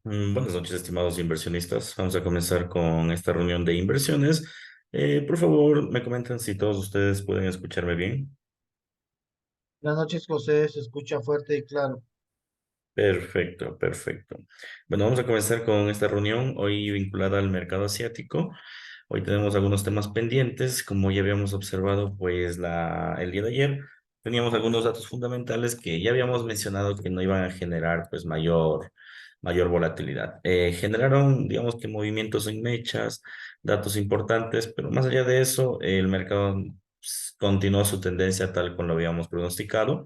Buenas noches, estimados inversionistas. Vamos a comenzar con esta reunión de inversiones. Por favor, me comentan si todos ustedes pueden escucharme bien. Buenas noches, José. Se escucha fuerte y claro. Perfecto, perfecto. Bueno, vamos a comenzar con esta reunión hoy vinculada al mercado asiático. Hoy tenemos algunos temas pendientes, como ya habíamos observado, pues el día de ayer teníamos algunos datos fundamentales que ya habíamos mencionado que no iban a generar pues mayor volatilidad. Generaron, digamos que movimientos en mechas, datos importantes, pero más allá de eso, el mercado continuó su tendencia tal como lo habíamos pronosticado.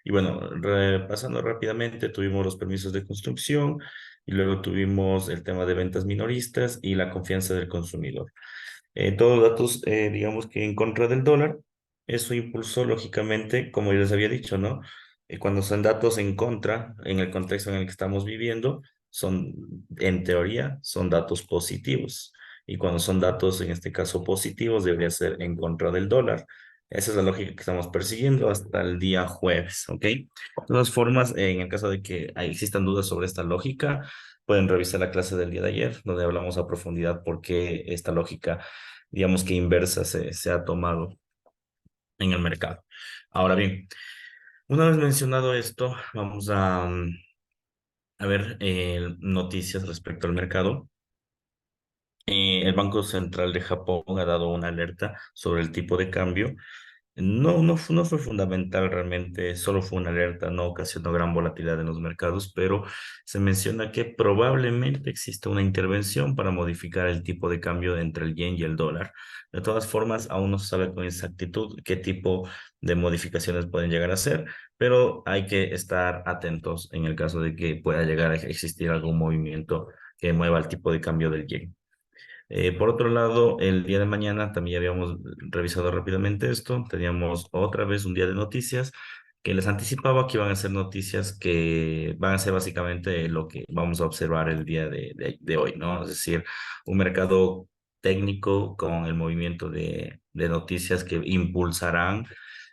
Y bueno, repasando rápidamente, tuvimos los permisos de construcción y luego tuvimos el tema de ventas minoristas y la confianza del consumidor. Todos datos, digamos que en contra del dólar. Eso impulsó, lógicamente, como yo les había dicho, ¿no? Cuando son datos en contra, en el contexto en el que estamos viviendo, son, en teoría, son datos positivos. Y cuando son datos, en este caso, positivos, debería ser en contra del dólar. Esa es la lógica que estamos persiguiendo hasta el día jueves, ¿ok? De todas formas, en el caso de que existan dudas sobre esta lógica, pueden revisar la clase del día de ayer, donde hablamos a profundidad por qué esta lógica, digamos que inversa, se ha tomado en el mercado. Ahora bien, una vez mencionado esto, vamos a ver noticias respecto al mercado. El Banco Central de Japón ha dado una alerta sobre el tipo de cambio. No fue fundamental realmente, solo fue una alerta, no ocasionó gran volatilidad en los mercados, pero se menciona que probablemente existe una intervención para modificar el tipo de cambio entre el yen y el dólar. De todas formas, aún no se sabe con exactitud qué tipo de modificaciones pueden llegar a ser, pero hay que estar atentos en el caso de que pueda llegar a existir algún movimiento que mueva el tipo de cambio del yen. Por otro lado, el día de mañana también ya habíamos revisado rápidamente esto. Teníamos otra vez un día de noticias que les anticipaba que iban a ser noticias que van a ser básicamente lo que vamos a observar el día de hoy, ¿no? Es decir, un mercado técnico con el movimiento de noticias que impulsarán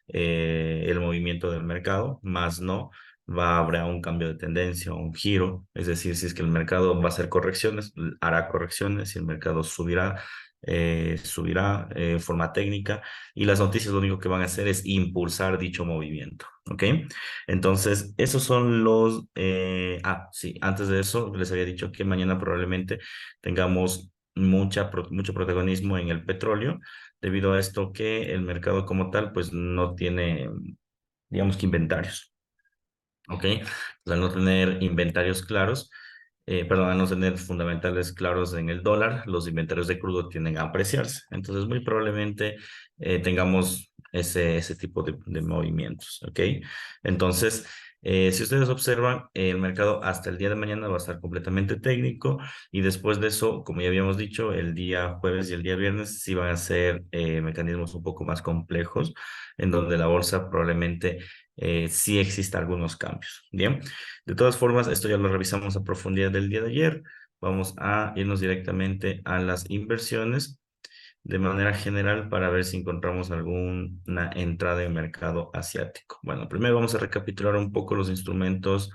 el movimiento del mercado, más no habrá un cambio de tendencia, un giro, es decir, si es que el mercado va a hacer correcciones, hará correcciones, si el mercado subirá de forma técnica y las noticias lo único que van a hacer es impulsar dicho movimiento, ¿ok? Entonces, esos son sí, antes de eso les había dicho que mañana probablemente tengamos mucho protagonismo en el petróleo, debido a esto que el mercado como tal, pues no tiene, digamos que inventarios. ¿Ok? Pues al no tener inventarios claros, perdón, al no tener fundamentales claros en el dólar, los inventarios de crudo tienden a apreciarse. Entonces, muy probablemente tengamos ese tipo de movimientos, ¿ok? Entonces, si ustedes observan, el mercado hasta el día de mañana va a estar completamente técnico y después de eso, como ya habíamos dicho, el día jueves y el día viernes sí van a ser mecanismos un poco más complejos, en donde la bolsa probablemente sí existen algunos cambios. Bien, de todas formas, esto ya lo revisamos a profundidad del día de ayer. Vamos a irnos directamente a las inversiones de manera general para ver si encontramos alguna entrada en mercado asiático. Bueno, primero vamos a recapitular un poco los instrumentos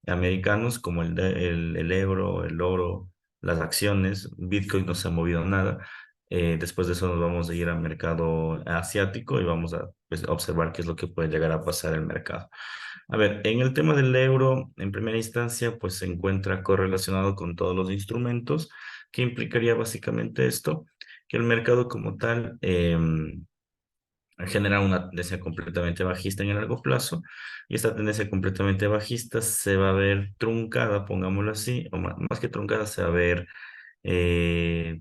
americanos como el euro, el oro, las acciones. Bitcoin no se ha movido nada. Después de eso nos vamos a ir al mercado asiático y vamos a pues, observar qué es lo que puede llegar a pasar en el mercado. A ver, en el tema del euro, en primera instancia, pues se encuentra correlacionado con todos los instrumentos. ¿Qué implicaría básicamente esto? Que el mercado como tal genera una tendencia completamente bajista en el largo plazo y esta tendencia completamente bajista se va a ver truncada, pongámoslo así, o más que truncada, se va a ver eh,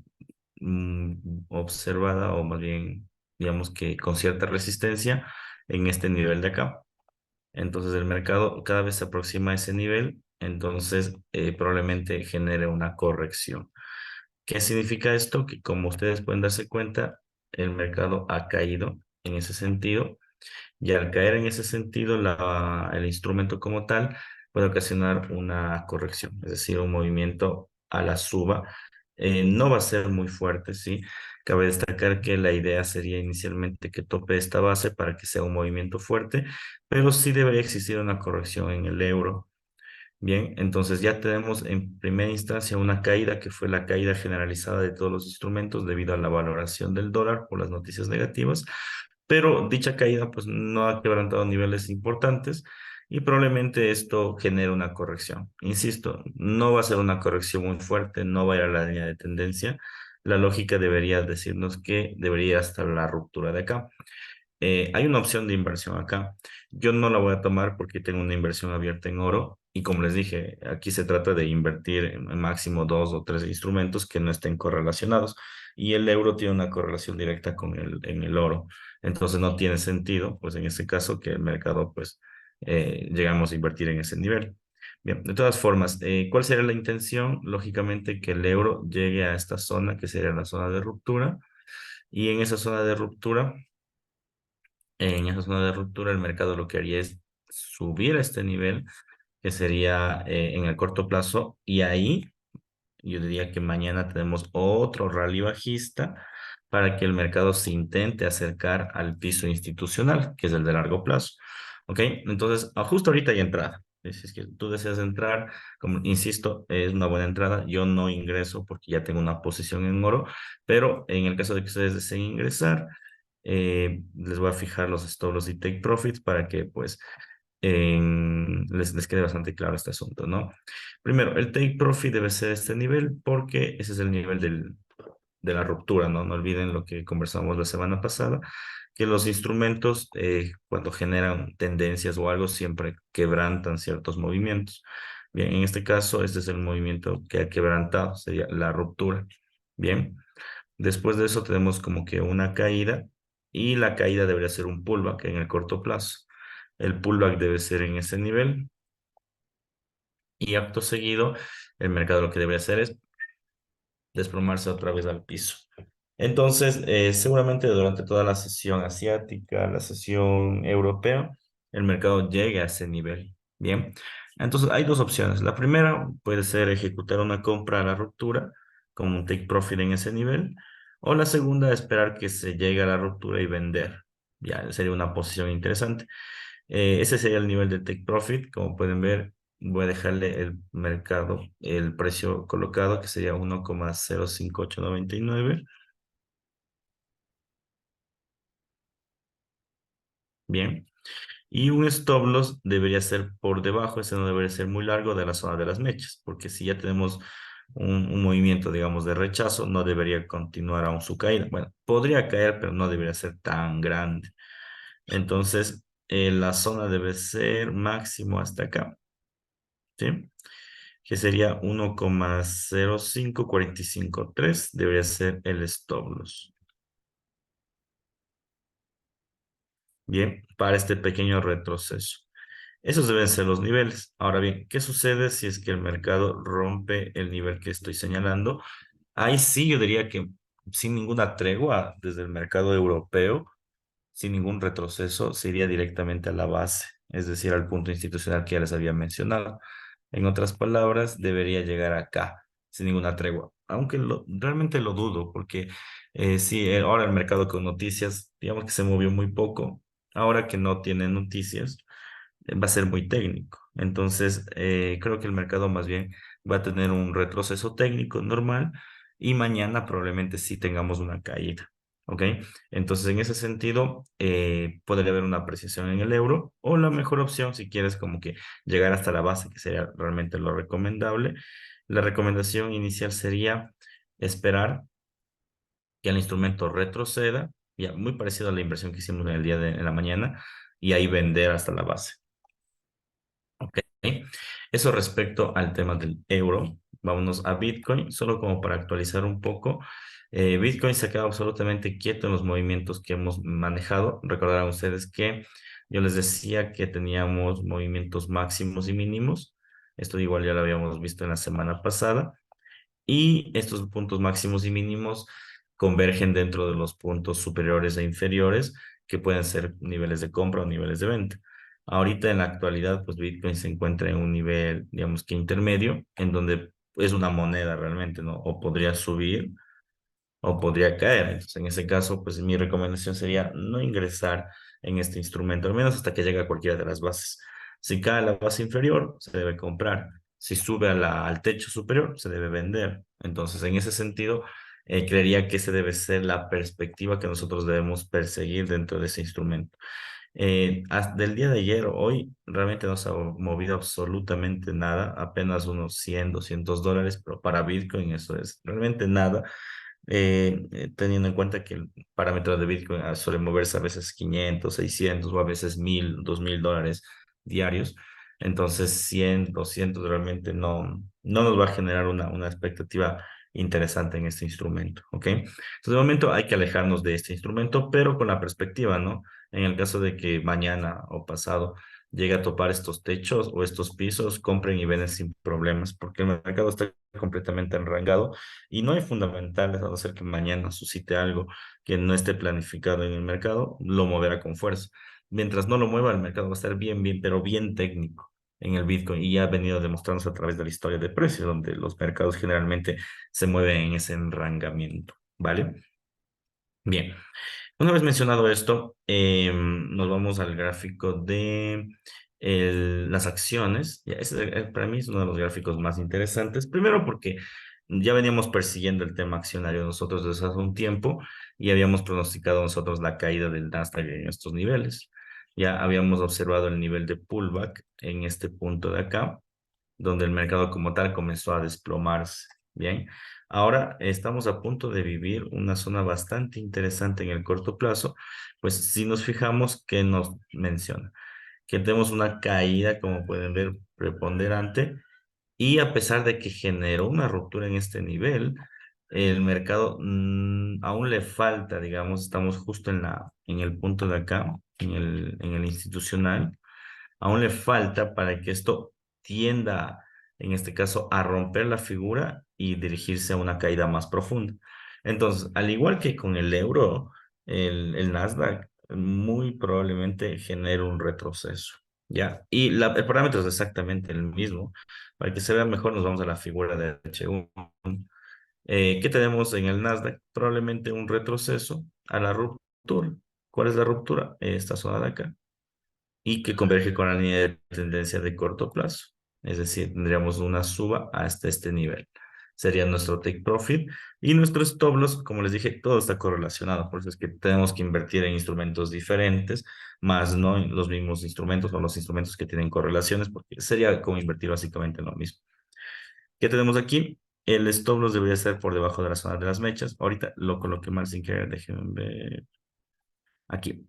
observada o más bien, digamos que con cierta resistencia en este nivel de acá. Entonces el mercado cada vez se aproxima a ese nivel, entonces probablemente genere una corrección. ¿Qué significa esto? Que como ustedes pueden darse cuenta, el mercado ha caído en ese sentido y al caer en ese sentido, el instrumento como tal puede ocasionar una corrección, es decir, un movimiento a la suba. No va a ser muy fuerte, ¿sí? Cabe destacar que la idea sería inicialmente que tope esta base para que sea un movimiento fuerte, pero sí debería existir una corrección en el euro Bien, entonces ya tenemos en primera instancia una caída que fue la caída generalizada de todos los instrumentos debido a la valoración del dólar por las noticias negativas, pero dicha caída pues no ha quebrantado niveles importantes y probablemente esto genere una corrección. Insisto, no va a ser una corrección muy fuerte, no va a ir a la línea de tendencia. La lógica debería decirnos que debería ir hasta la ruptura de acá. Hay una opción de inversión acá. Yo no la voy a tomar porque tengo una inversión abierta en oro y como les dije, aquí se trata de invertir en máximo dos o tres instrumentos que no estén correlacionados y el euro tiene una correlación directa con en el oro. Entonces no tiene sentido, pues en este caso, que el mercado, pues, llegamos a invertir en ese nivel. Bien, de todas formas, ¿cuál sería la intención? Lógicamente que el euro llegue a esta zona, que sería la zona de ruptura, y en esa zona de ruptura, el mercado lo que haría es subir a este nivel, que sería en el corto plazo, y ahí yo diría que mañana tenemos otro rally bajista para que el mercado se intente acercar al piso institucional, que es el de largo plazo. ¿Ok? Entonces, justo ahorita hay entrada. Si es que tú deseas entrar, como insisto, es una buena entrada. Yo no ingreso porque ya tengo una posición en oro, pero en el caso de que ustedes deseen ingresar, les voy a fijar los stop loss y take profits para que pues les quede bastante claro este asunto, ¿no? Primero, el take profit debe ser este nivel porque ese es el nivel de la ruptura, ¿no? No olviden lo que conversamos la semana pasada, que los instrumentos cuando generan tendencias o algo siempre quebrantan ciertos movimientos. Bien, en este caso, este es el movimiento que ha quebrantado, sería la ruptura. Bien. Después de eso tenemos como que una caída y la caída debería ser un pullback en el corto plazo. El pullback debe ser en ese nivel y acto seguido el mercado lo que debe hacer es desplomarse otra vez al piso. Entonces, seguramente durante toda la sesión asiática, la sesión europea, el mercado llegue a ese nivel. Bien, entonces hay dos opciones. La primera puede ser ejecutar una compra a la ruptura, como un take profit en ese nivel, o la segunda, esperar que se llegue a la ruptura y vender. Ya sería una posición interesante. Ese sería el nivel de take profit. Como pueden ver, voy a dejarle el mercado, el precio colocado, que sería 1,05899. Bien. Y un stop loss debería ser por debajo, ese no debería ser muy largo de la zona de las mechas, porque si ya tenemos un movimiento, digamos, de rechazo, no debería continuar aún su caída. Bueno, podría caer, pero no debería ser tan grande. Entonces, la zona debe ser máximo hasta acá, ¿sí? Que sería 1,05453, debería ser el stop loss. Bien, para este pequeño retroceso. Esos deben ser los niveles. Ahora bien, ¿qué sucede si es que el mercado rompe el nivel que estoy señalando? Ahí sí yo diría que sin ninguna tregua desde el mercado europeo, sin ningún retroceso, se iría directamente a la base, es decir, al punto institucional que ya les había mencionado. En otras palabras, debería llegar acá, sin ninguna tregua. Aunque realmente lo dudo, porque sí, ahora el mercado con noticias, digamos que se movió muy poco. Ahora que no tiene noticias, va a ser muy técnico. Entonces, creo que el mercado más bien va a tener un retroceso técnico normal y mañana probablemente sí tengamos una caída. ¿Ok? Entonces, en ese sentido, podría haber una apreciación en el euro o la mejor opción, si quieres, como que llegar hasta la base, que sería realmente lo recomendable. La recomendación inicial sería esperar que el instrumento retroceda, ya muy parecido a la inversión que hicimos en el día en la mañana, y ahí vender hasta la base. Ok, eso respecto al tema del euro. Vámonos a Bitcoin, solo como para actualizar un poco. Bitcoin se ha quedado absolutamente quieto en los movimientos que hemos manejado. Recordarán ustedes que yo les decía que teníamos movimientos máximos y mínimos. Esto igual ya lo habíamos visto en la semana pasada y estos puntos máximos y mínimos convergen dentro de los puntos superiores e inferiores, que pueden ser niveles de compra o niveles de venta. Ahorita en la actualidad, pues Bitcoin se encuentra en un nivel, digamos que intermedio, en donde es una moneda realmente, ¿no? O podría subir o podría caer. Entonces, en ese caso, pues mi recomendación sería no ingresar en este instrumento, al menos hasta que llegue a cualquiera de las bases. Si cae a la base inferior, se debe comprar. Si sube al techo superior, se debe vender. Entonces, en ese sentido, creería que esa debe ser la perspectiva que nosotros debemos perseguir dentro de ese instrumento. Del día de ayer, hoy, realmente no se ha movido absolutamente nada, apenas unos 100, $200, pero para Bitcoin eso es realmente nada, teniendo en cuenta que el parámetro de Bitcoin suele moverse a veces 500, 600 o a veces 1000, $2000 diarios. Entonces 100, 200 realmente no nos va a generar una expectativa interesante en este instrumento, ¿ok? Entonces de momento hay que alejarnos de este instrumento, pero con la perspectiva, ¿no? En el caso de que mañana o pasado llegue a topar estos techos o estos pisos, compren y venden sin problemas, porque el mercado está completamente enrangado y no hay fundamentales, a no ser que mañana suscite algo que no esté planificado en el mercado, lo moverá con fuerza. Mientras no lo mueva, el mercado va a estar bien, bien, pero bien técnico en el Bitcoin y ya ha venido demostrándose a través de la historia de precios, donde los mercados generalmente se mueven en ese enrangamiento, ¿vale? Bien. Una vez mencionado esto, nos vamos al gráfico de las acciones. Ya, ese, para mí es uno de los gráficos más interesantes. Primero porque ya veníamos persiguiendo el tema accionario nosotros desde hace un tiempo y habíamos pronosticado nosotros la caída del Nasdaq en estos niveles. Ya habíamos observado el nivel de pullback en este punto de acá donde el mercado como tal comenzó a desplomarse. Bien, ahora estamos a punto de vivir una zona bastante interesante en el corto plazo, pues si nos fijamos, ¿qué nos menciona? Que tenemos una caída, como pueden ver, preponderante, y a pesar de que generó una ruptura en este nivel, el mercado aún le falta, digamos, estamos justo en el punto de acá, en el institucional, aún le falta para que esto tienda, en este caso, a romper la figura y dirigirse a una caída más profunda. Entonces, al igual que con el euro, el Nasdaq muy probablemente genere un retroceso. ¿Ya? Y el parámetro es exactamente el mismo. Para que se vea mejor, nos vamos a la figura de H1. ¿Qué tenemos en el Nasdaq? Probablemente un retroceso a la ruptura. ¿Cuál es la ruptura? Esta zona de acá y que converge con la línea de tendencia de corto plazo. Es decir, tendríamos una suba hasta este nivel. Sería nuestro take profit y nuestros stop loss, como les dije, todo está correlacionado. Por eso es que tenemos que invertir en instrumentos diferentes, más no en los mismos instrumentos o los instrumentos que tienen correlaciones, porque sería como invertir básicamente en lo mismo. ¿Qué tenemos aquí? El stop loss debería ser por debajo de la zona de las mechas. Ahorita lo coloqué mal sin querer, déjenme ver. Aquí.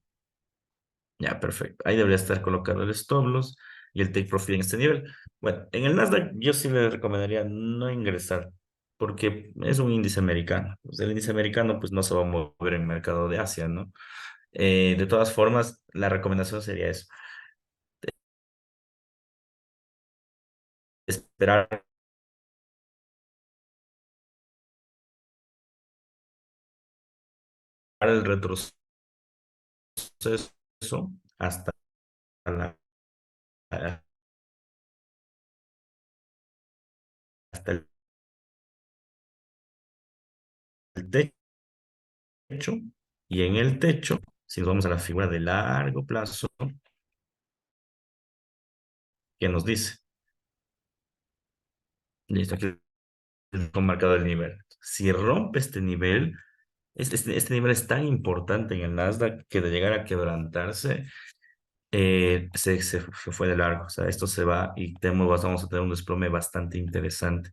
Ya, perfecto. Ahí debería estar colocado el stop loss y el take profit en este nivel. Bueno, en el Nasdaq yo sí le recomendaría no ingresar porque es un índice americano. Pues el índice americano pues no se va a mover en el mercado de Asia, ¿no? De todas formas, la recomendación sería eso, esperar el retroceso hasta la, hasta el techo y en el techo, si nos vamos a la figura de largo plazo, ¿qué nos dice? Listo, aquí con marcado el nivel. Si rompe este nivel, este nivel es tan importante en el Nasdaq que de llegar a quebrantarse, se fue de largo. O sea, esto se va y vamos a tener un desplome bastante interesante.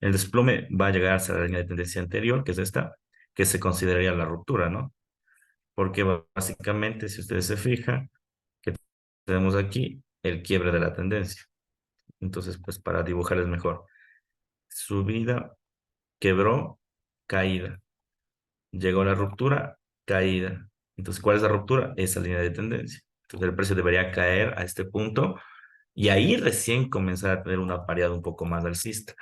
El desplome va a llegar hasta la línea de tendencia anterior, que es esta, que se consideraría la ruptura, ¿no? Porque básicamente, si ustedes se fijan, que tenemos aquí el quiebre de la tendencia. Entonces, pues para dibujarles mejor, subida, quebró, caída. Llegó la ruptura, caída. Entonces, ¿cuál es la ruptura? Esa línea de tendencia. Entonces, el precio debería caer a este punto y ahí recién comenzar a tener una paridad un poco más alcista.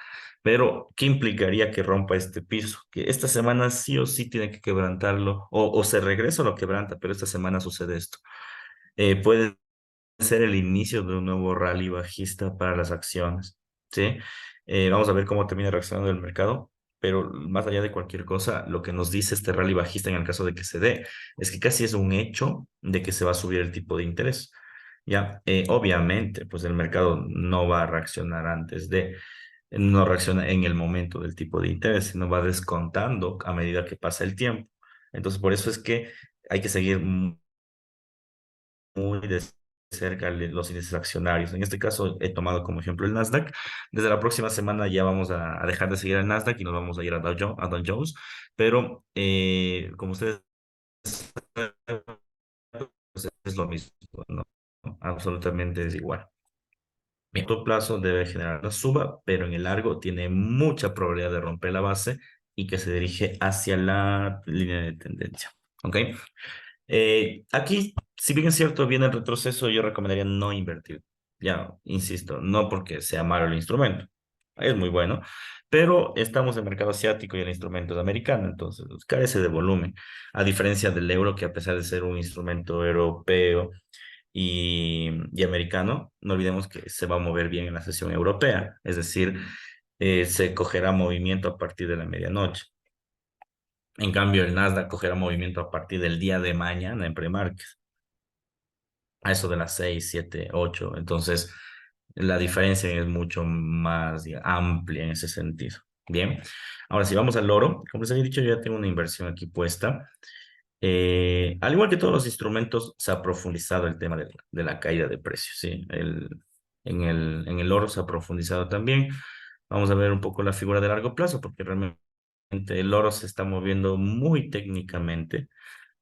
Pero, ¿qué implicaría que rompa este piso? Que esta semana sí o sí tiene que quebrantarlo o se regresa o lo quebranta, pero esta semana sucede esto. Puede ser el inicio de un nuevo rally bajista para las acciones, ¿sí? Vamos a ver cómo termina reaccionando el mercado, pero más allá de cualquier cosa, lo que nos dice este rally bajista en el caso de que se dé, es que casi es un hecho de que se va a subir el tipo de interés. Ya, obviamente, pues el mercado no va a reaccionar no reacciona en el momento del tipo de interés, sino va descontando a medida que pasa el tiempo. Entonces, por eso es que hay que seguir muy de cerca los índices accionarios. En este caso, he tomado como ejemplo el Nasdaq. Desde la próxima semana ya vamos a dejar de seguir al Nasdaq y nos vamos a ir a Dow Jones, pero como ustedes saben, pues es lo mismo, ¿no? Absolutamente es igual. A corto plazo debe generar la suba, pero en el largo tiene mucha probabilidad de romper la base y que se dirige hacia la línea de tendencia. ¿Ok? Aquí, si bien es cierto, viene el retroceso, yo recomendaría no invertir. Ya, insisto, no porque sea malo el instrumento, es muy bueno, pero estamos en mercado asiático y el instrumento es americano, entonces pues, carece de volumen, a diferencia del euro, que a pesar de ser un instrumento europeo y americano, no olvidemos que se va a mover bien en la sesión europea, es decir, se cogerá movimiento a partir de la medianoche. En cambio, el Nasdaq cogerá movimiento a partir del día de mañana en pre-market, a eso de las 6, 7, 8. Entonces, la diferencia es mucho más amplia en ese sentido. Bien, ahora si vamos al oro, como les había dicho, yo ya tengo una inversión aquí puesta. Al igual que todos los instrumentos, se ha profundizado el tema de la caída de precios, ¿sí? En el oro se ha profundizado también. Vamos a ver un poco la figura de largo plazo, porque realmente el oro se está moviendo muy técnicamente.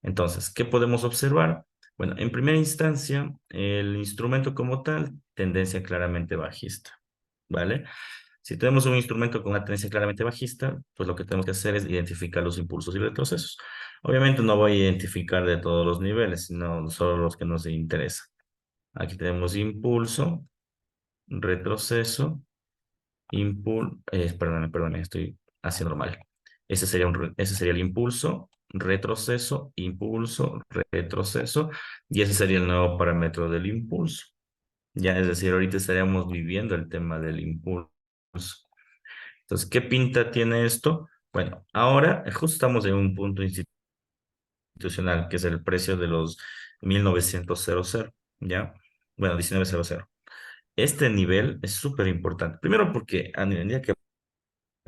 Entonces, ¿qué podemos observar? Bueno, en primera instancia, el instrumento como tal, tendencia claramente bajista, ¿vale? Si tenemos un instrumento con una tendencia claramente bajista, pues lo que tenemos que hacer es identificar los impulsos y retrocesos. Obviamente no voy a identificar de todos los niveles, sino solo los que nos interesan. Aquí tenemos impulso, retroceso, perdóname, estoy haciendo mal. Ese sería el impulso, retroceso, impulso, retroceso, y ese sería el nuevo parámetro del impulso. Ya, es decir, ahorita estaríamos viviendo el tema del impulso. Entonces, ¿qué pinta tiene esto? Bueno, ahora justo estamos en un punto institucional, que es el precio de los 1900, ¿ya? Bueno, 1900. Este nivel es súper importante. Primero porque a medida que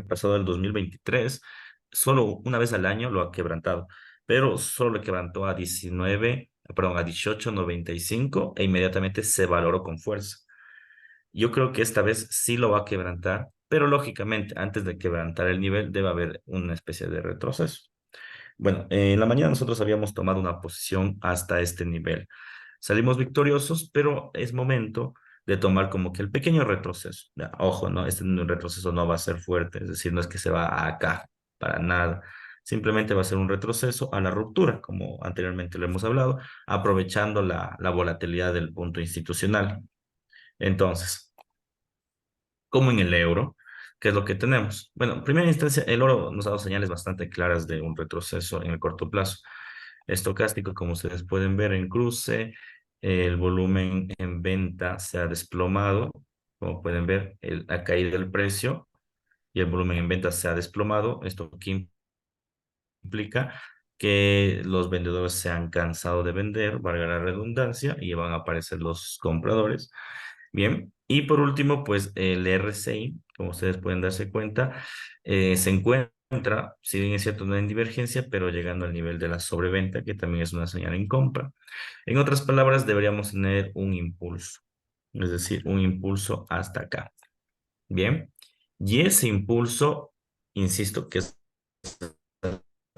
pasado el 2023, solo una vez al año lo ha quebrantado, pero solo lo quebrantó a 18.95 e inmediatamente se valoró con fuerza. Yo creo que esta vez sí lo va a quebrantar, pero lógicamente antes de quebrantar el nivel debe haber una especie de retroceso. Bueno, en la mañana nosotros habíamos tomado una posición hasta este nivel. Salimos victoriosos, pero es momento de tomar como que el pequeño retroceso. Ya, ojo, ¿no? Este retroceso no va a ser fuerte, es decir, no es que se va a acá, para nada. Simplemente va a ser un retroceso a la ruptura, como anteriormente lo hemos hablado, aprovechando la volatilidad del punto institucional. Entonces, como en el euro, ¿qué es lo que tenemos? Bueno, en primera instancia, el oro nos ha dado señales bastante claras de un retroceso en el corto plazo. Estocástico, como ustedes pueden ver en cruce, el volumen en venta se ha desplomado. Como pueden ver, ha caído el precio y el volumen en venta se ha desplomado. Esto que implica que los vendedores se han cansado de vender, valga la redundancia, y van a aparecer los compradores. Bien, y por último, pues el RSI, como ustedes pueden darse cuenta, se encuentra, si bien es cierto, no en divergencia, pero llegando al nivel de la sobreventa, que también es una señal en compra. En otras palabras, deberíamos tener un impulso, es decir, un impulso hasta acá. Bien, y ese impulso, insisto, que es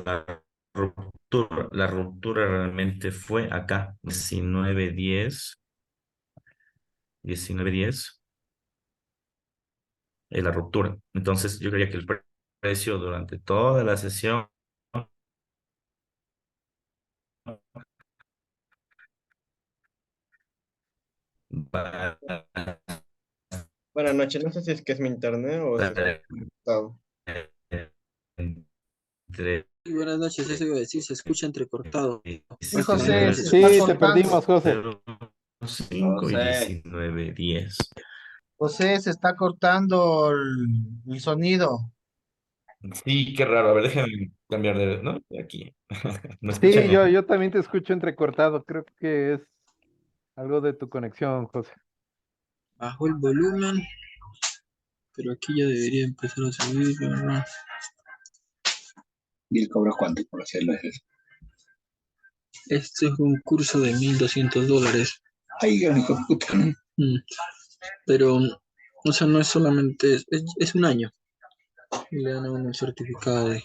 la ruptura realmente fue acá, 19.10, la ruptura. Entonces, yo creía que el precio durante toda la sesión va a Buenas noches, no sé si es que es mi internet o se está estar conectado. entre Y buenas noches, eso iba a decir, se escucha entrecortado. Oye, Buenas José, diecinueve se noches. está Sí, te cortando. perdimos, José. cero cinco y José. 19.10. José, se está cortando el sonido. Sí, qué raro. A ver, déjenme cambiar de, ¿no? De aquí. ¿Me escuchan Sí, mejor? yo también te escucho entrecortado. Creo que es Algo de tu conexión, José. Bajo el volumen, pero aquí ya debería empezar a subir, ¿no? ¿Y el cobro cuánto por hacerlo es eso? Este es un curso de $1,200. Ay, gran hijo de puta, ¿no? Pero, o sea, no es solamente, es un año. Y le dan a uno el certificado de...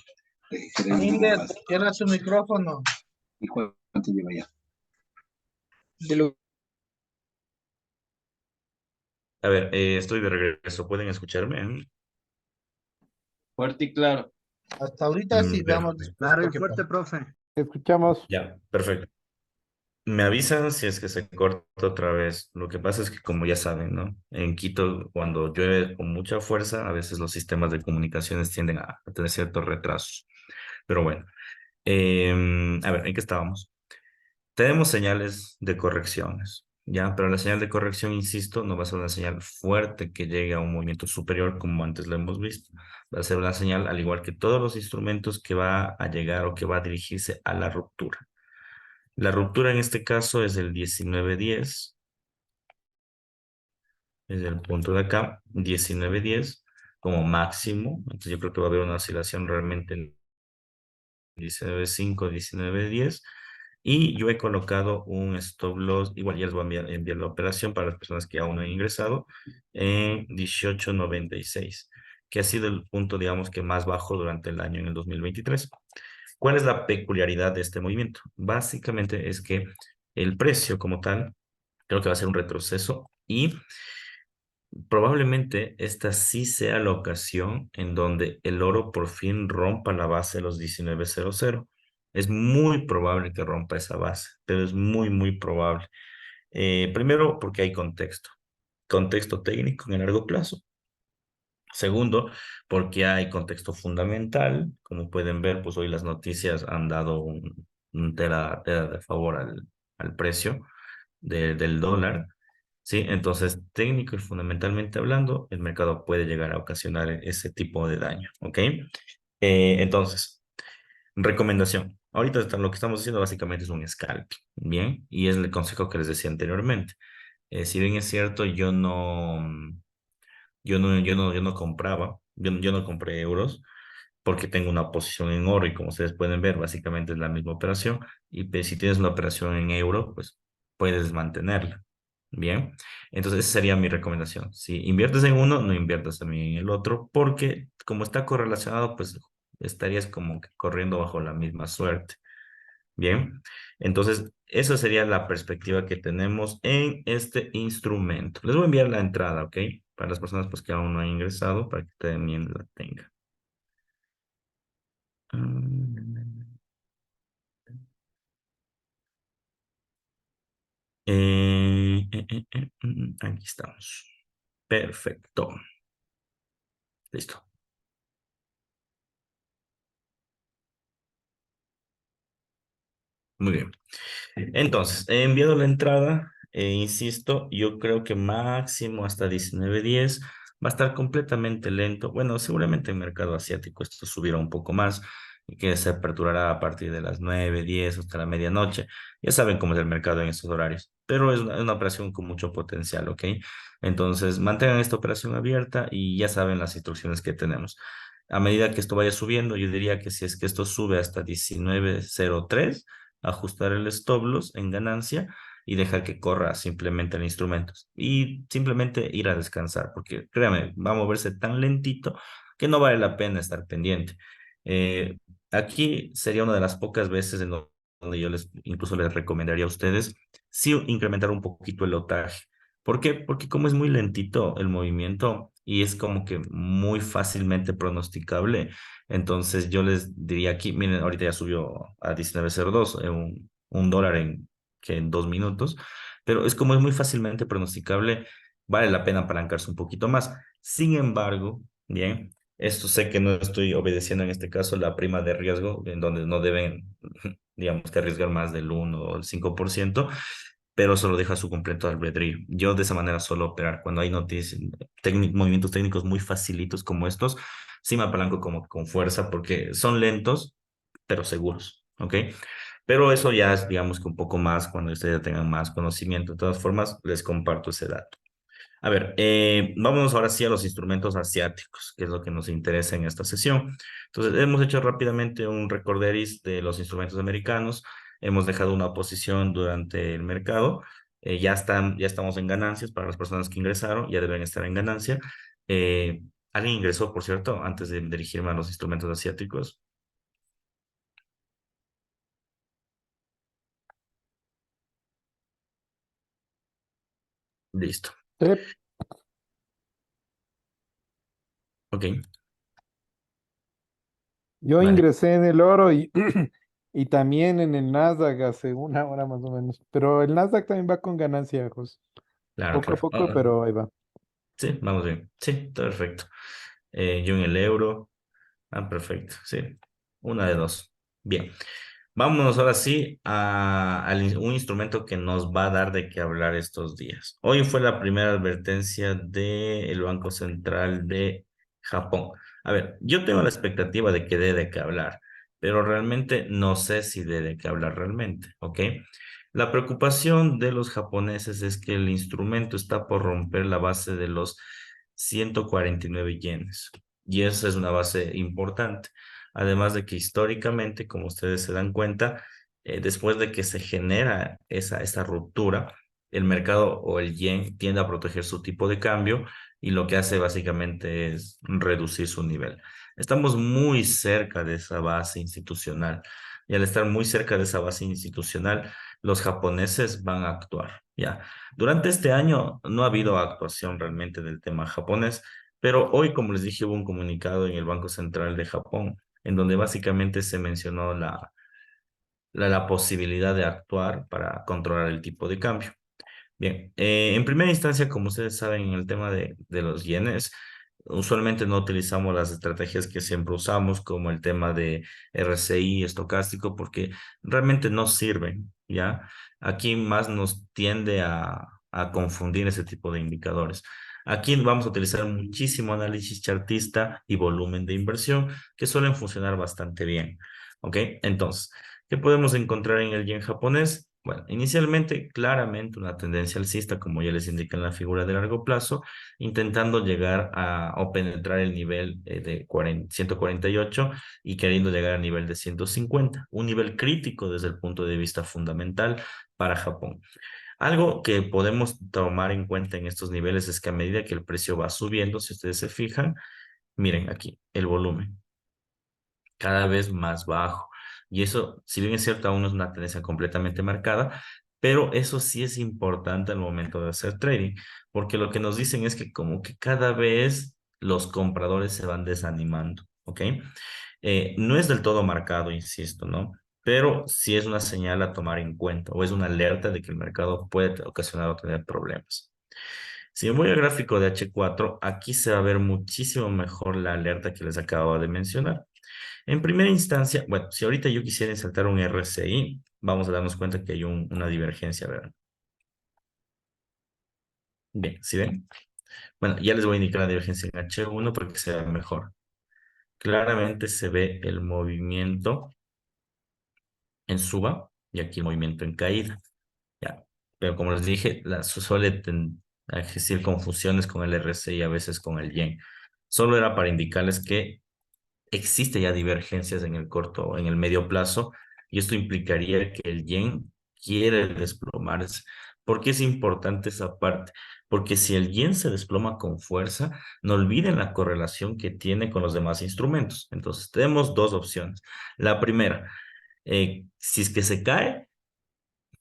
Que le digo Inder, más. cierra su micrófono. ¿Y cuánto lleva ya? de lo A ver, estoy de regreso. ¿Pueden escucharme? Fuerte y claro. Hasta ahorita sí, veamos Perfecto. después Claro y qué fuerte, pasa. profe. Te escuchamos. Ya, perfecto. Me avisan si es que se corta otra vez. Lo que pasa es que, como ya saben, ¿no? En Quito, cuando llueve con mucha fuerza, a veces los sistemas de comunicaciones tienden a tener ciertos retrasos. Pero bueno, a ver, ¿en qué estábamos? Tenemos señales de correcciones, ¿ya? Pero la señal de corrección, insisto, no va a ser una señal fuerte que llegue a un movimiento superior como antes lo hemos visto. Va a ser una señal, al igual que todos los instrumentos, que va a llegar o que va a dirigirse a la ruptura. La ruptura en este caso es el 19.10, es el punto de acá, 19.10 como máximo. Entonces yo creo que va a haber una oscilación realmente en 19.5, 19.10. Y yo he colocado un stop loss, igual ya les voy a enviar la operación para las personas que aún no han ingresado, en 18.96, que ha sido el punto, digamos, que más bajo durante el año en el 2023. ¿Cuál es la peculiaridad de este movimiento? Básicamente es que el precio como tal, creo que va a ser un retroceso y probablemente esta sí sea la ocasión en donde el oro por fin rompa la base de los 19.00. Es muy probable que rompa esa base, pero es muy, muy probable. Primero, porque hay contexto técnico en el largo plazo. Segundo, porque hay contexto fundamental. Como pueden ver, pues hoy las noticias han dado un tela de favor al precio del dólar. ¿Sí? Entonces, técnico y fundamentalmente hablando, el mercado puede llegar a ocasionar ese tipo de daño, ¿ok? Entonces, recomendación. Ahorita lo que estamos haciendo básicamente es un scalp, ¿bien? Y es el consejo que les decía anteriormente. Si bien es cierto, yo no compraba, yo no compré euros porque tengo una posición en oro y como ustedes pueden ver, básicamente es la misma operación. Y pues, si tienes una operación en euro, pues puedes mantenerla. Bien, entonces esa sería mi recomendación. Si inviertes en uno, no inviertas también en el otro, porque como está correlacionado, pues estarías como que corriendo bajo la misma suerte. Bien, entonces esa sería la perspectiva que tenemos en este instrumento. Les voy a enviar la entrada, ¿ok? Para las personas pues que aún no han ingresado, para que también la tengan. Aquí estamos. Perfecto. Listo. Muy bien. Entonces, he enviado la entrada, insisto, yo creo que máximo hasta 19.10 va a estar completamente lento. Bueno, seguramente en mercado asiático esto subirá un poco más, y que se aperturará a partir de las 9:10 hasta la medianoche. Ya saben cómo es el mercado en estos horarios, pero es una operación con mucho potencial, ¿ok? Entonces, mantengan esta operación abierta y ya saben las instrucciones que tenemos. A medida que esto vaya subiendo, yo diría que si es que esto sube hasta 19.03, ajustar el stop loss en ganancia y dejar que corra simplemente el instrumento. Y simplemente ir a descansar, porque créame, va a moverse tan lentito que no vale la pena estar pendiente. Eh, Aquí sería una de las pocas veces en donde yo incluso les recomendaría a ustedes sí incrementar un poquito el lotaje. ¿Por qué? Porque como es muy lentito el movimiento y es como que muy fácilmente pronosticable, entonces yo les diría aquí, miren, ahorita ya subió a 19.02, un dólar en 2 minutos, pero es como es muy fácilmente pronosticable, vale la pena apalancarse un poquito más. Sin embargo, bien, esto sé que no estoy obedeciendo en este caso la prima de riesgo, en donde no deben, digamos, que arriesgar más del 1 o el 5%, pero solo deja su completo albedrío. Yo de esa manera suelo operar cuando hay noticias, movimientos técnicos muy facilitos como estos, sí me apalanco como con fuerza porque son lentos, pero seguros, ¿ok? Pero eso ya es, digamos que un poco más cuando ustedes ya tengan más conocimiento. De todas formas, les comparto ese dato. A ver, vámonos ahora sí a los instrumentos asiáticos, que es lo que nos interesa en esta sesión. Entonces, hemos hecho rápidamente un recorderis de los instrumentos americanos, hemos dejado una posición durante el mercado, ya estamos en ganancias para las personas que ingresaron, ya deben estar en ganancia. Eh, ¿Alguien ingresó, por cierto, antes de dirigirme a los instrumentos asiáticos? Listo. Sí, Ok, yo vale. ingresé en el oro y, y también en el Nasdaq hace una hora más o menos. Pero el Nasdaq también va con ganancia, José. Claro, Poco a claro. poco, pero ahí va. Sí, vamos bien. Sí, perfecto. Yo en el euro. Ah, perfecto, sí. Una de dos. Bien. Vámonos ahora sí un instrumento que nos va a dar de qué hablar estos días. Hoy fue la primera advertencia del Banco Central de Japón. A ver, yo tengo la expectativa de que dé de qué hablar, pero realmente no sé si dé de qué hablar realmente, ¿ok? La preocupación de los japoneses es que el instrumento está por romper la base de los 149 yenes. Y esa es una base importante. Además de que históricamente, como ustedes se dan cuenta, después de que se genera esa ruptura, el mercado o el yen tiende a proteger su tipo de cambio y lo que hace básicamente es reducir su nivel. Estamos muy cerca de esa base institucional y al estar muy cerca de esa base institucional, los japoneses van a actuar, ¿ya? Durante este año no ha habido actuación realmente del tema japonés, pero hoy, como les dije, hubo un comunicado en el Banco Central de Japón en donde básicamente se mencionó la posibilidad de actuar para controlar el tipo de cambio. Bien, en primera instancia, como ustedes saben, en el tema de los yenes, usualmente no utilizamos las estrategias que siempre usamos, como el tema de RSI estocástico, porque realmente no sirven, ¿ya? Aquí más nos tiende a confundir ese tipo de indicadores. Aquí vamos a utilizar muchísimo análisis chartista y volumen de inversión, que suelen funcionar bastante bien, ¿ok? Entonces, ¿qué podemos encontrar en el yen japonés? Bueno, inicialmente claramente una tendencia alcista, como ya les indica en la figura de largo plazo, intentando llegar a o penetrar el nivel de 148 y queriendo llegar al nivel de 150, un nivel crítico desde el punto de vista fundamental para Japón. Algo que podemos tomar en cuenta en estos niveles es que a medida que el precio va subiendo, si ustedes se fijan, miren aquí, el volumen cada vez más bajo. Y eso, si bien es cierto, aún no es una tendencia completamente marcada, pero eso sí es importante al momento de hacer trading, porque lo que nos dicen es que como que cada vez los compradores se van desanimando, ¿ok? No es del todo marcado, insisto, ¿no? Pero sí es una señal a tomar en cuenta o es una alerta de que el mercado puede ocasionar o tener problemas. Si me voy al gráfico de H4, aquí se va a ver muchísimo mejor la alerta que les acabo de mencionar. En primera instancia, bueno, si ahorita yo quisiera insertar un RSI, vamos a darnos cuenta que hay una divergencia, ¿verdad? Bien, ¿sí ven? Bueno, ya les voy a indicar la divergencia en H1 para que sea mejor. Claramente se ve el movimiento en suba y aquí el movimiento en caída. Ya. Pero como les dije, suele existir confusiones con el RSI, a veces con el yen. Solo era para indicarles que existe ya divergencias en el corto o en el medio plazo y esto implicaría que el yen quiere desplomarse. ¿Por qué es importante esa parte? Porque si el yen se desploma con fuerza, no olviden la correlación que tiene con los demás instrumentos. Entonces, tenemos dos opciones. La primera, si es que se cae,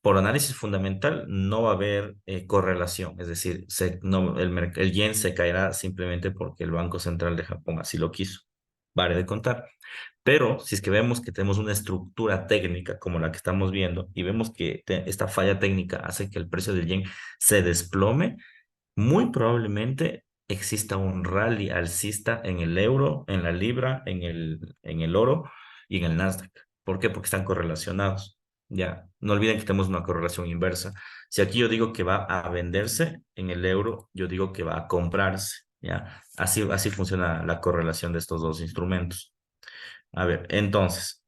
por análisis fundamental no va a haber correlación, es decir, no, el yen se caerá simplemente porque el Banco Central de Japón así lo quiso. Vale de contar. Pero si es que vemos que tenemos una estructura técnica como la que estamos viendo y vemos que esta falla técnica hace que el precio del yen se desplome, muy probablemente exista un rally alcista en el euro, en la libra, en el oro y en el Nasdaq. ¿Por qué? Porque están correlacionados. Ya, no olviden que tenemos una correlación inversa. Si aquí yo digo que va a venderse en el euro, yo digo que va a comprarse. Ya, así funciona la correlación de estos dos instrumentos. A ver, entonces,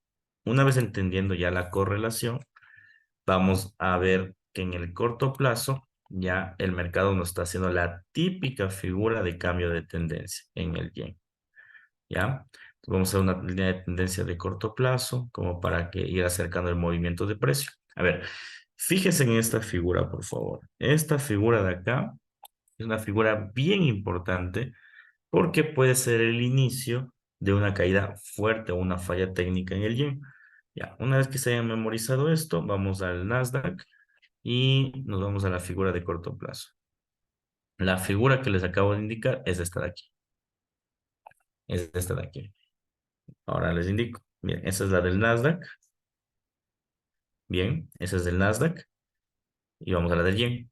una vez entendiendo ya la correlación, vamos a ver que en el corto plazo ya el mercado nos está haciendo la típica figura de cambio de tendencia en el yen. ¿Ya? Entonces vamos a hacer una línea de tendencia de corto plazo como para que ir acercando el movimiento de precio. A ver, fíjense en esta figura, por favor. Esta figura de acá es una figura bien importante porque puede ser el inicio de una caída fuerte o una falla técnica en el yen. Ya, una vez que se haya memorizado esto, vamos al Nasdaq y nos vamos a la figura de corto plazo. La figura que les acabo de indicar es esta de aquí. Es esta de aquí. Ahora les indico. Bien, esa es la del Nasdaq. Bien, esa es del Nasdaq. Y vamos a la del yen.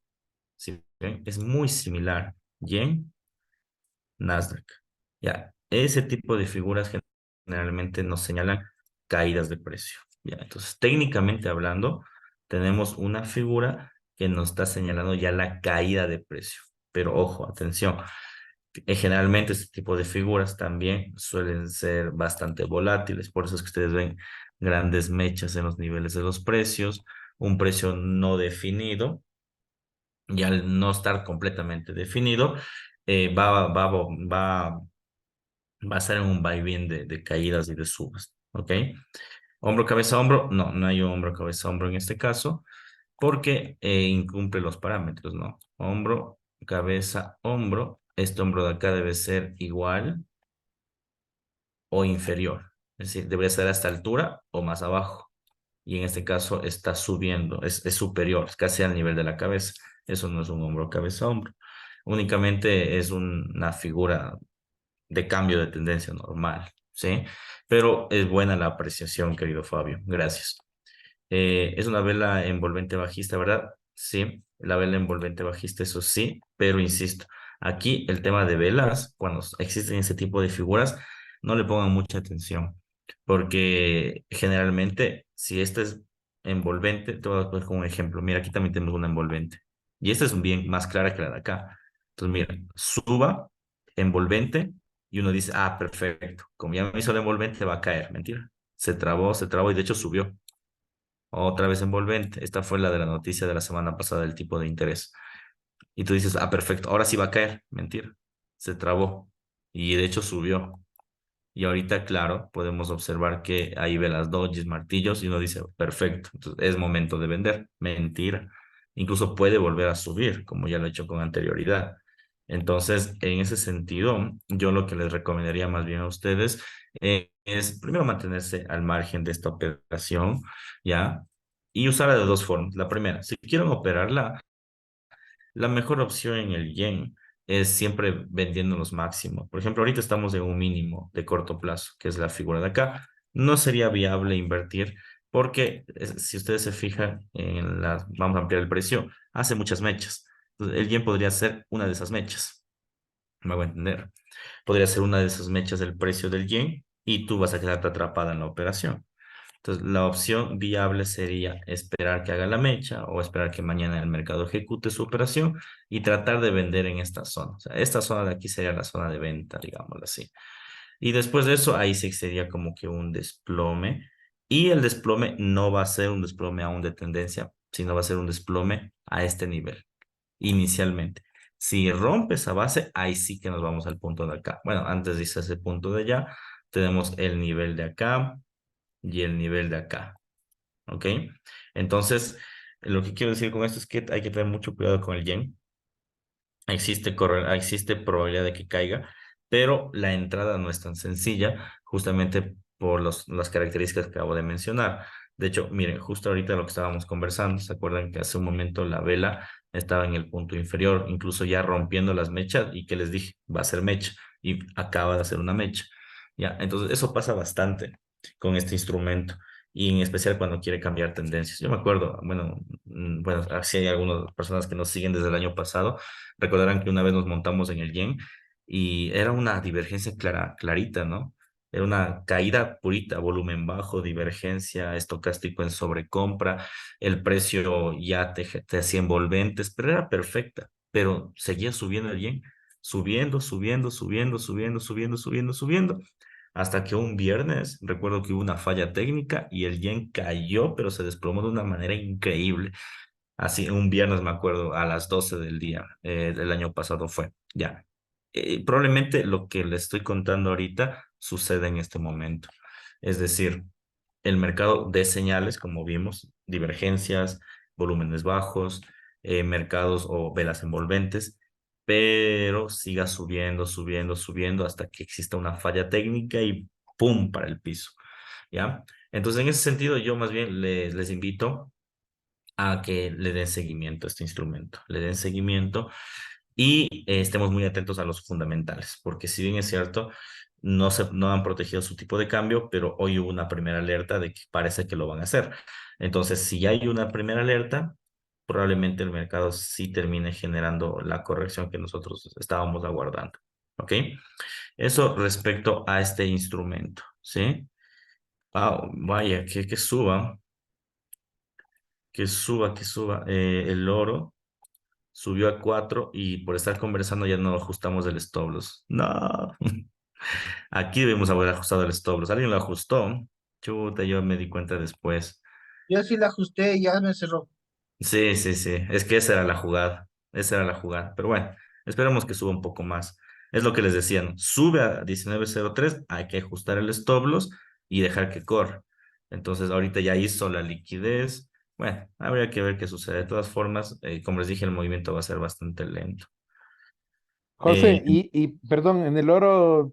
¿Sí? ¿Ven? Es muy similar. Yen, Nasdaq. Ya, ese tipo de figuras generalmente nos señalan caídas de precio. Ya, entonces, técnicamente hablando, tenemos una figura que nos está señalando ya la caída de precio. Pero ojo, atención. Generalmente este tipo de figuras también suelen ser bastante volátiles, por eso es que ustedes ven grandes mechas en los niveles de los precios, un precio no definido, y al no estar completamente definido, va a ser un vaivén de caídas y de subas, ¿ok? Hombro, cabeza, hombro, no, no hay hombro, cabeza, hombro en este caso, porque incumple los parámetros, ¿no? Hombro, cabeza, hombro. Este hombro de acá debe ser igual o inferior. Es decir, debería ser a esta altura o más abajo. Y en este caso está subiendo, es superior, es casi al nivel de la cabeza. Eso no es un hombro, cabeza, hombro. Únicamente es una figura de cambio de tendencia normal, ¿sí? Pero es buena la apreciación, querido Fabio. Gracias. Es una vela envolvente bajista, ¿verdad? Sí, la vela envolvente bajista, eso sí, pero insisto, aquí el tema de velas, cuando existen ese tipo de figuras, no le pongan mucha atención, porque generalmente, si esta es envolvente, te voy a poner como un ejemplo. Mira, aquí también tenemos una envolvente, y esta es un bien más clara que la de acá. Entonces, mira, suba, envolvente, y uno dice, ah, perfecto, como ya me hizo la envolvente, va a caer. Mentira, se trabó, y de hecho subió. Otra vez envolvente. Esta fue la de la noticia de la semana pasada del tipo de interés. Y tú dices, ah, perfecto, ahora sí va a caer. Mentira. Se trabó. Y de hecho subió. Y ahorita, claro, podemos observar que ahí ve las dojis, martillos, y uno dice, perfecto, entonces es momento de vender. Mentira. Incluso puede volver a subir, como ya lo he hecho con anterioridad. Entonces, en ese sentido, yo lo que les recomendaría más bien a ustedes es primero mantenerse al margen de esta operación, ¿ya? Y usarla de dos formas. La primera, si quieren operarla, la mejor opción en el yen es siempre vendiendo los máximos. Por ejemplo, ahorita estamos en un mínimo de corto plazo, que es la figura de acá. No sería viable invertir porque si ustedes se fijan en la, vamos a ampliar el precio, hace muchas mechas. Entonces, el yen podría ser una de esas mechas. Me voy a entender. Podría ser una de esas mechas del precio del yen y tú vas a quedarte atrapada en la operación. Entonces, la opción viable sería esperar que haga la mecha o esperar que mañana el mercado ejecute su operación y tratar de vender en esta zona. O sea, esta zona de aquí sería la zona de venta, digámoslo así. Y después de eso, ahí sí sería como que un desplome. Y el desplome no va a ser un desplome aún de tendencia, sino va a ser un desplome a este nivel, inicialmente. Si rompe esa base, ahí sí que nos vamos al punto de acá. Bueno, antes de ese punto de allá, tenemos el nivel de acá y el nivel de acá. ¿Ok? Entonces, lo que quiero decir con esto es que hay que tener mucho cuidado con el yen. Existe probabilidad de que caiga, pero la entrada no es tan sencilla, justamente por las características que acabo de mencionar. De hecho, miren, justo ahorita lo que estábamos conversando, ¿se acuerdan que hace un momento la vela estaba en el punto inferior, incluso ya rompiendo las mechas? ¿Y que les dije? Va a ser mecha, y acaba de hacer una mecha. Ya, entonces eso pasa bastante con este instrumento, y en especial cuando quiere cambiar tendencias. Yo me acuerdo, bueno, así hay algunas personas que nos siguen desde el año pasado. Recordarán que una vez nos montamos en el yen y era una divergencia clarita, ¿no? Era una caída purita, volumen bajo, divergencia, estocástico en sobrecompra, el precio ya te hacía envolventes, pero era perfecta, pero seguía subiendo el yen, subiendo, subiendo, subiendo, subiendo, subiendo, subiendo, subiendo, hasta que un viernes, recuerdo que hubo una falla técnica y el yen cayó, pero se desplomó de una manera increíble. Así, un viernes me acuerdo, a las 12 del día, del año pasado fue, ya. Probablemente lo que le estoy contando ahorita sucede en este momento. Es decir, el mercado de señales, como vimos, divergencias, volúmenes bajos, mercados o velas envolventes, pero siga subiendo, subiendo, subiendo hasta que exista una falla técnica y ¡pum! Para el piso, ¿ya? Entonces, en ese sentido, yo más bien les invito a que le den seguimiento a este instrumento, le den seguimiento y estemos muy atentos a los fundamentales, porque si bien es cierto, no han protegido su tipo de cambio, pero hoy hubo una primera alerta de que parece que lo van a hacer. Entonces, si ya hay una primera alerta, probablemente el mercado sí termine generando la corrección que nosotros estábamos aguardando. ¿Ok? Eso respecto a este instrumento, ¿sí? Ah, vaya, que suba, que suba, que suba. El oro subió a 4 y por estar conversando ya no ajustamos el stop loss. No, aquí debemos haber ajustado el stop loss. ¿Alguien lo ajustó? Chuta, yo me di cuenta después. Yo sí la ajusté y ya me cerró. Sí, sí, sí. Es que esa era la jugada. Esa era la jugada. Pero bueno, esperemos que suba un poco más. Es lo que les decían. Sube a 19.03, hay que ajustar el stop loss y dejar que corra. Entonces, ahorita ya hizo la liquidez. Bueno, habría que ver qué sucede. De todas formas, como les dije, el movimiento va a ser bastante lento. Eh, José, perdón, en el oro,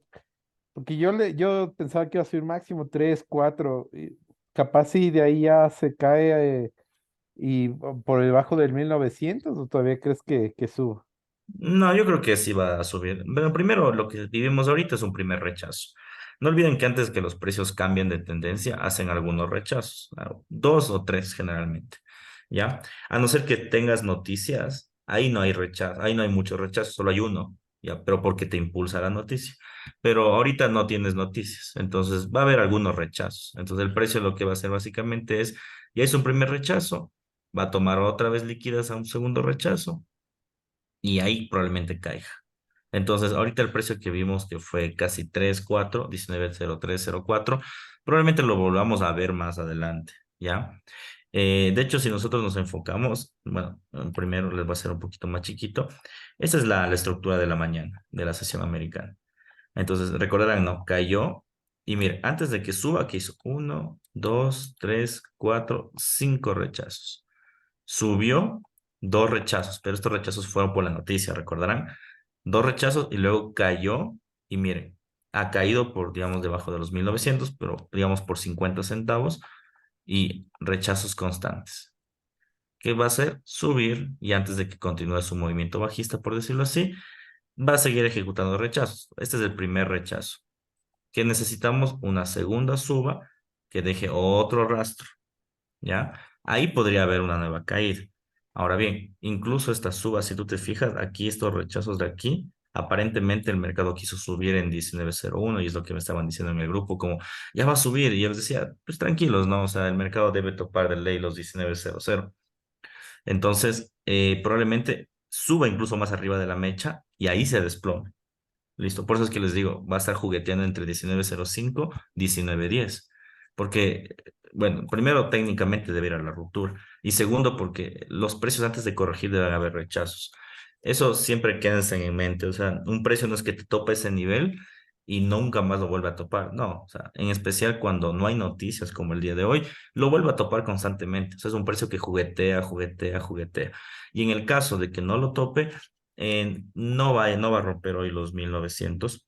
porque yo pensaba que iba a subir máximo 3 4 y capaz si de ahí ya se cae por debajo del 1900 o todavía crees que suba. No, yo creo que sí va a subir. Bueno, primero lo que vivimos ahorita es un primer rechazo. No olviden que antes que los precios cambien de tendencia, hacen algunos rechazos, dos o tres generalmente, ¿ya? A no ser que tengas noticias, ahí no hay rechazo, ahí no hay muchos rechazos, solo hay uno, ¿ya? Pero porque te impulsa la noticia. Pero ahorita no tienes noticias, entonces va a haber algunos rechazos. Entonces el precio lo que va a hacer básicamente es, ya hizo un primer rechazo, va a tomar otra vez liquidas a un segundo rechazo y ahí probablemente caiga. Entonces, ahorita el precio que vimos que fue casi 3.4, 19.0304, probablemente lo volvamos a ver más adelante, ¿ya? De hecho, si nosotros nos enfocamos, bueno, primero les voy a hacer un poquito más chiquito. Esa es la estructura de la mañana, de la sesión americana. Entonces, recordarán, ¿no? Cayó y mire, antes de que suba, que hizo 1, 2, 3, 4, 5 rechazos. Subió 2 rechazos, pero estos rechazos fueron por la noticia, recordarán. 2 rechazos y luego cayó y miren, ha caído por, digamos, debajo de los 1900, pero digamos por 50 centavos y rechazos constantes. ¿Qué va a hacer? Subir y antes de que continúe su movimiento bajista, por decirlo así, va a seguir ejecutando rechazos. Este es el primer rechazo. Que necesitamos una segunda suba que deje otro rastro. ¿Ya? Ahí podría haber una nueva caída. Ahora bien, incluso esta suba, si tú te fijas, aquí estos rechazos de aquí, aparentemente el mercado quiso subir en 19.01 y es lo que me estaban diciendo en el grupo, como ya va a subir y yo les decía, pues tranquilos, ¿no? O sea, el mercado debe topar de ley los 19.00. Entonces, probablemente suba incluso más arriba de la mecha y ahí se desplome. Listo, por eso es que les digo, va a estar jugueteando entre 19.05 y 19.10. Porque, bueno, primero técnicamente debe ir a la ruptura. Y segundo, porque los precios antes de corregir deben haber rechazos. Eso siempre quédense en mente. O sea, un precio no es que te tope ese nivel y nunca más lo vuelve a topar. No, o sea, en especial cuando no hay noticias como el día de hoy, lo vuelve a topar constantemente. O sea, es un precio que juguetea, juguetea, juguetea. Y en el caso de que no lo tope, no va a romper hoy los 1900,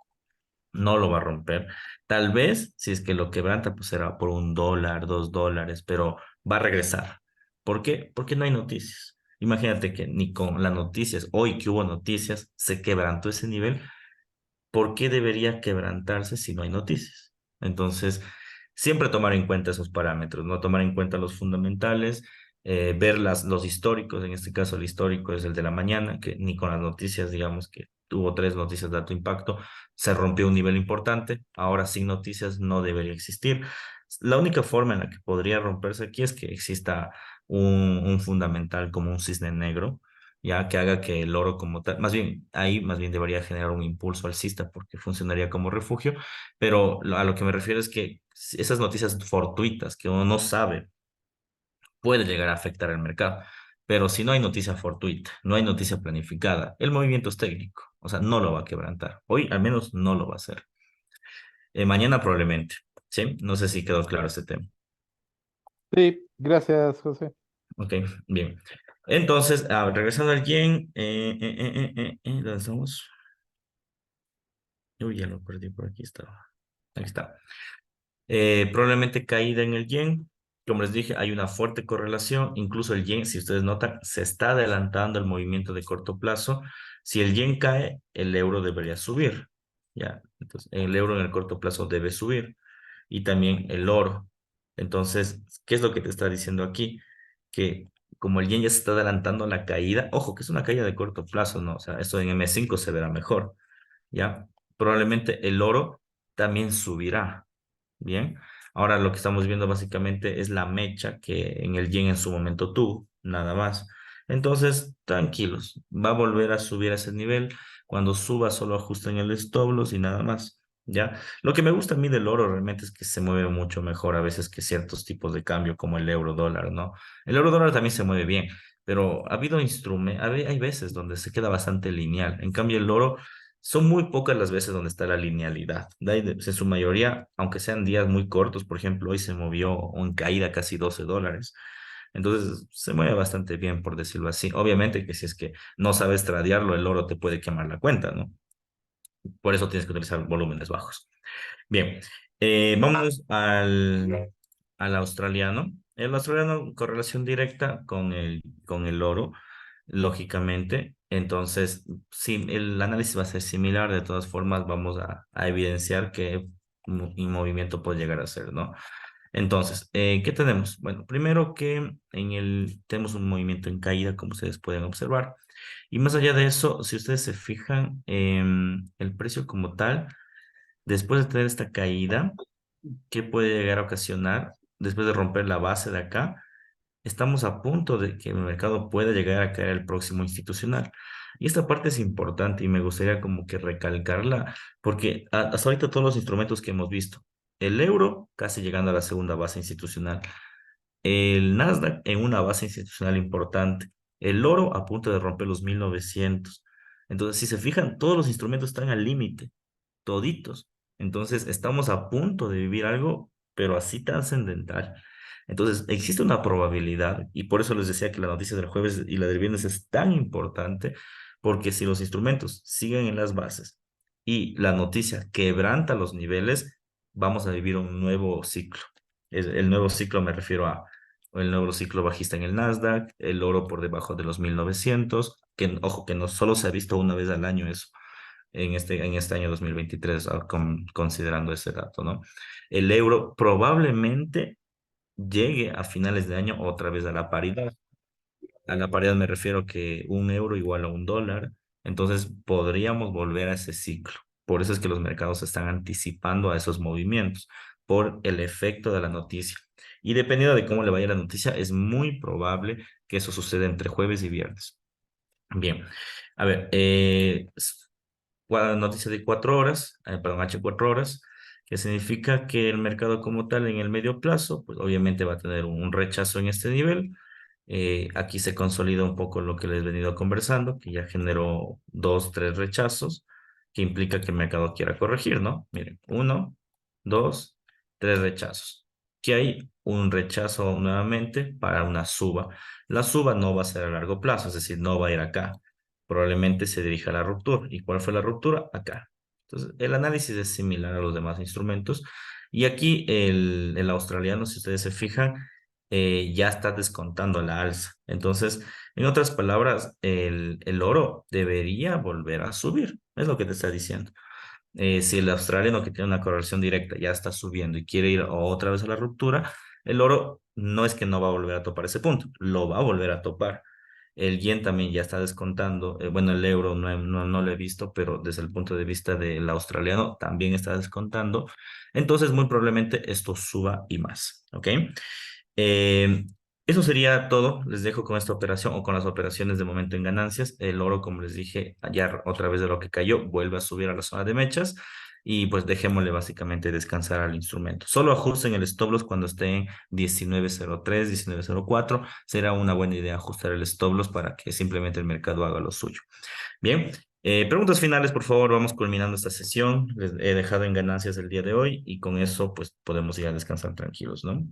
no lo va a romper. Tal vez, si es que lo quebranta, pues será por $1, $2, pero va a regresar. ¿Por qué? Porque no hay noticias. Imagínate que ni con las noticias, hoy que hubo noticias, se quebrantó ese nivel. ¿Por qué debería quebrantarse si no hay noticias? Entonces, siempre tomar en cuenta esos parámetros, no tomar en cuenta los fundamentales, ver los históricos, en este caso el histórico es el de la mañana, que ni con las noticias, digamos que tuvo 3 noticias de alto impacto, se rompió un nivel importante, ahora sin noticias no debería existir. La única forma en la que podría romperse aquí es que exista un fundamental como un cisne negro, ya que haga que el oro como tal, más bien, ahí más bien debería generar un impulso alcista porque funcionaría como refugio, pero a lo que me refiero es que esas noticias fortuitas que uno no sabe puede llegar a afectar el mercado. Pero si no hay noticia fortuita, no hay noticia planificada, el movimiento es técnico, o sea, no lo va a quebrantar. Hoy al menos no lo va a hacer. Mañana probablemente, ¿sí? No sé si quedó claro este tema. Sí, gracias, José. Ok, bien. Entonces, regresando al yen, ¿dónde estamos? Uy, ya lo perdí por aquí estaba. Aquí está. Probablemente caída en el yen. Como les dije, hay una fuerte correlación. Incluso el yen, si ustedes notan, se está adelantando el movimiento de corto plazo. Si el yen cae, el euro debería subir. Ya, entonces el euro en el corto plazo debe subir. Y también el oro. Entonces, ¿qué es lo que te está diciendo aquí? Que como el yen ya se está adelantando a la caída, ojo, que es una caída de corto plazo, ¿no? O sea, esto en M5 se verá mejor. ¿Ya? Probablemente el oro también subirá. Bien, ahora lo que estamos viendo básicamente es la mecha que en el yen en su momento tuvo, nada más. Entonces, tranquilos, va a volver a subir a ese nivel. Cuando suba, solo ajusten el stop loss y nada más. ¿Ya? Lo que me gusta a mí del oro realmente es que se mueve mucho mejor a veces que ciertos tipos de cambio como el euro dólar, ¿no? El euro dólar también se mueve bien, pero ha habido instrumentos, hay veces donde se queda bastante lineal. En cambio, el oro son muy pocas las veces donde está la linealidad. En su mayoría, aunque sean días muy cortos, por ejemplo, hoy se movió en caída casi $12. Entonces, se mueve bastante bien, por decirlo así. Obviamente que si es que no sabes tradearlo, el oro te puede quemar la cuenta, ¿no? Por eso tienes que utilizar volúmenes bajos. Bien, vamos al australiano. El australiano, correlación directa con el oro, lógicamente. Entonces, sí, el análisis va a ser similar. De todas formas, vamos a evidenciar que un movimiento puede llegar a ser, ¿no? Entonces, ¿qué tenemos? Bueno, primero que tenemos un movimiento en caída, como ustedes pueden observar. Y más allá de eso, si ustedes se fijan, el precio como tal, después de tener esta caída, ¿qué puede llegar a ocasionar? Después de romper la base de acá, estamos a punto de que el mercado pueda llegar a caer el próximo institucional. Y esta parte es importante y me gustaría como que recalcarla, porque hasta ahorita todos los instrumentos que hemos visto, el euro casi llegando a la segunda base institucional, el Nasdaq en una base institucional importante, el oro a punto de romper los 1900. Entonces, si se fijan, todos los instrumentos están al límite, toditos. Entonces, estamos a punto de vivir algo, pero así trascendental. Entonces, existe una probabilidad, y por eso les decía que la noticia del jueves y la del viernes es tan importante, porque si los instrumentos siguen en las bases y la noticia quebranta los niveles, vamos a vivir un nuevo ciclo. El nuevo ciclo me refiero a el nuevo ciclo bajista en el Nasdaq, el oro por debajo de los 1900, que ojo, que no solo se ha visto una vez al año eso en este año 2023, considerando ese dato, ¿no? El euro probablemente llegue a finales de año otra vez a la paridad. A la paridad me refiero que un euro igual a un dólar, entonces podríamos volver a ese ciclo. Por eso es que los mercados se están anticipando a esos movimientos, por el efecto de la noticia. Y dependiendo de cómo le vaya la noticia, es muy probable que eso suceda entre jueves y viernes. Bien, a ver, noticia de 4 horas, perdón, H4 horas, que significa que el mercado como tal en el medio plazo, pues obviamente va a tener un rechazo en este nivel. Aquí se consolida un poco lo que les he venido conversando, que ya generó 2, 3 rechazos, que implica que el mercado quiera corregir, ¿no? Miren, 1, 2, 3 rechazos. Que hay un rechazo nuevamente para una suba. La suba no va a ser a largo plazo, es decir, no va a ir acá, probablemente se dirija a la ruptura. ¿Y cuál fue la ruptura? Acá. Entonces, el análisis es similar a los demás instrumentos. Y aquí el australiano, si ustedes se fijan, ya está descontando la alza. Entonces, en otras palabras, el oro debería volver a subir. Es lo que te está diciendo. Si el australiano que tiene una correlación directa ya está subiendo y quiere ir otra vez a la ruptura, el oro no es que no va a volver a topar ese punto, lo va a volver a topar. El yen también ya está descontando, bueno, el euro no lo he visto, pero desde el punto de vista del australiano también está descontando. Entonces, muy probablemente esto suba y más, ¿ok? Eh, Eso sería todo. Les dejo con esta operación o con las operaciones de momento en ganancias. El oro, como les dije, ayer otra vez de lo que cayó, vuelve a subir a la zona de mechas y pues dejémosle básicamente descansar al instrumento. Solo ajusten el stop loss cuando esté en 19.03, 19.04. Será una buena idea ajustar el stop loss para que simplemente el mercado haga lo suyo. Bien, preguntas finales, por favor. Vamos culminando esta sesión. Les he dejado en ganancias el día de hoy y con eso pues podemos ir a descansar tranquilos, ¿no?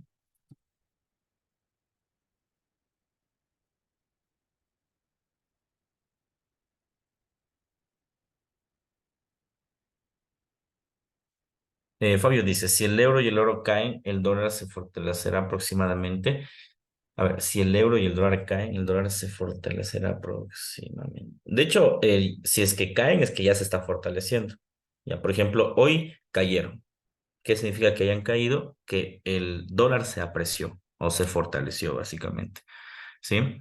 Fabio dice, si el euro y el oro caen, el dólar se fortalecerá aproximadamente. A ver, si el euro y el dólar caen, el dólar se fortalecerá aproximadamente. De hecho, si es que caen, es que ya se está fortaleciendo. Ya, por ejemplo, hoy cayeron. ¿Qué significa que hayan caído? Que el dólar se apreció o se fortaleció, básicamente. ¿Sí?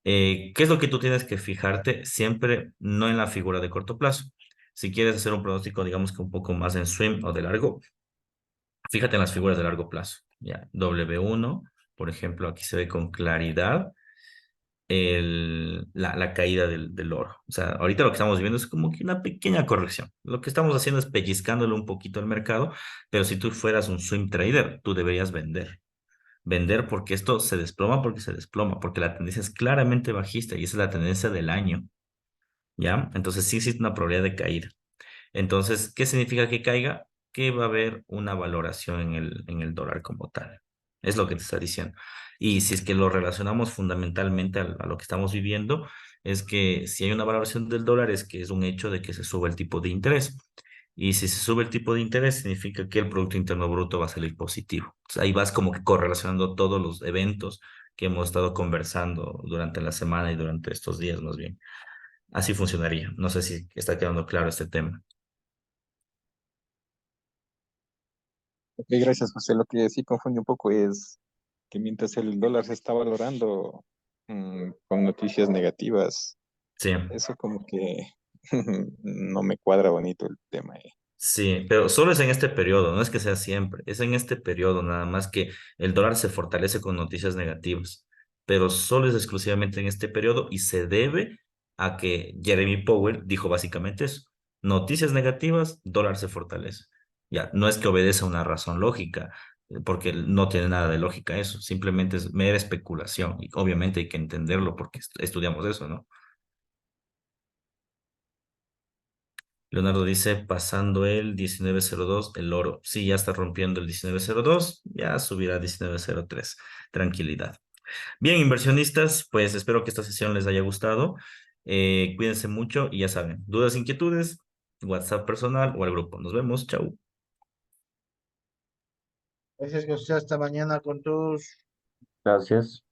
¿Qué es lo que tú tienes que fijarte? Siempre no en la figura de corto plazo. Si quieres hacer un pronóstico, digamos que un poco más en swing o de largo, fíjate en las figuras de largo plazo. Ya, W1, por ejemplo, aquí se ve con claridad la caída del oro. O sea, ahorita lo que estamos viendo es como que una pequeña corrección. Lo que estamos haciendo es pellizcándole un poquito al mercado, pero si tú fueras un swing trader, tú deberías vender. Vender porque esto se desploma porque se desploma, porque la tendencia es claramente bajista y esa es la tendencia del año. ¿Ya? Entonces sí existe una probabilidad de caída. Entonces, ¿qué significa que caiga? Que va a haber una valoración en el dólar como tal. Es lo que te está diciendo. Y si es que lo relacionamos fundamentalmente a lo que estamos viviendo, es que si hay una valoración del dólar, es que es un hecho de que se sube el tipo de interés. Y si se sube el tipo de interés, significa que el Producto Interno Bruto va a salir positivo. Entonces, ahí vas como que correlacionando todos los eventos que hemos estado conversando durante la semana y durante estos días, más bien. Así funcionaría. No sé si está quedando claro este tema. Ok, gracias, José. Lo que sí confunde un poco es que mientras el dólar se está valorando con noticias negativas, Sí. eso como que no me cuadra bonito el tema. Sí, pero solo es en este periodo, no es que sea siempre, es en este periodo nada más que el dólar se fortalece con noticias negativas, pero solo es exclusivamente en este periodo y se debe a que Jeremy Powell dijo básicamente eso, noticias negativas, dólar se fortalece. Ya, no es que obedece a una razón lógica, porque no tiene nada de lógica eso, simplemente es mera especulación y obviamente hay que entenderlo porque estudiamos eso, ¿no? Leonardo dice, pasando el 19.02, el oro. Sí, ya está rompiendo el 19.02, ya subirá a 19.03. Tranquilidad. Bien, inversionistas, pues espero que esta sesión les haya gustado. Cuídense mucho y ya saben, dudas, inquietudes, WhatsApp personal o al grupo. Nos vemos, chau. Gracias, José. Hasta mañana con todos. Gracias.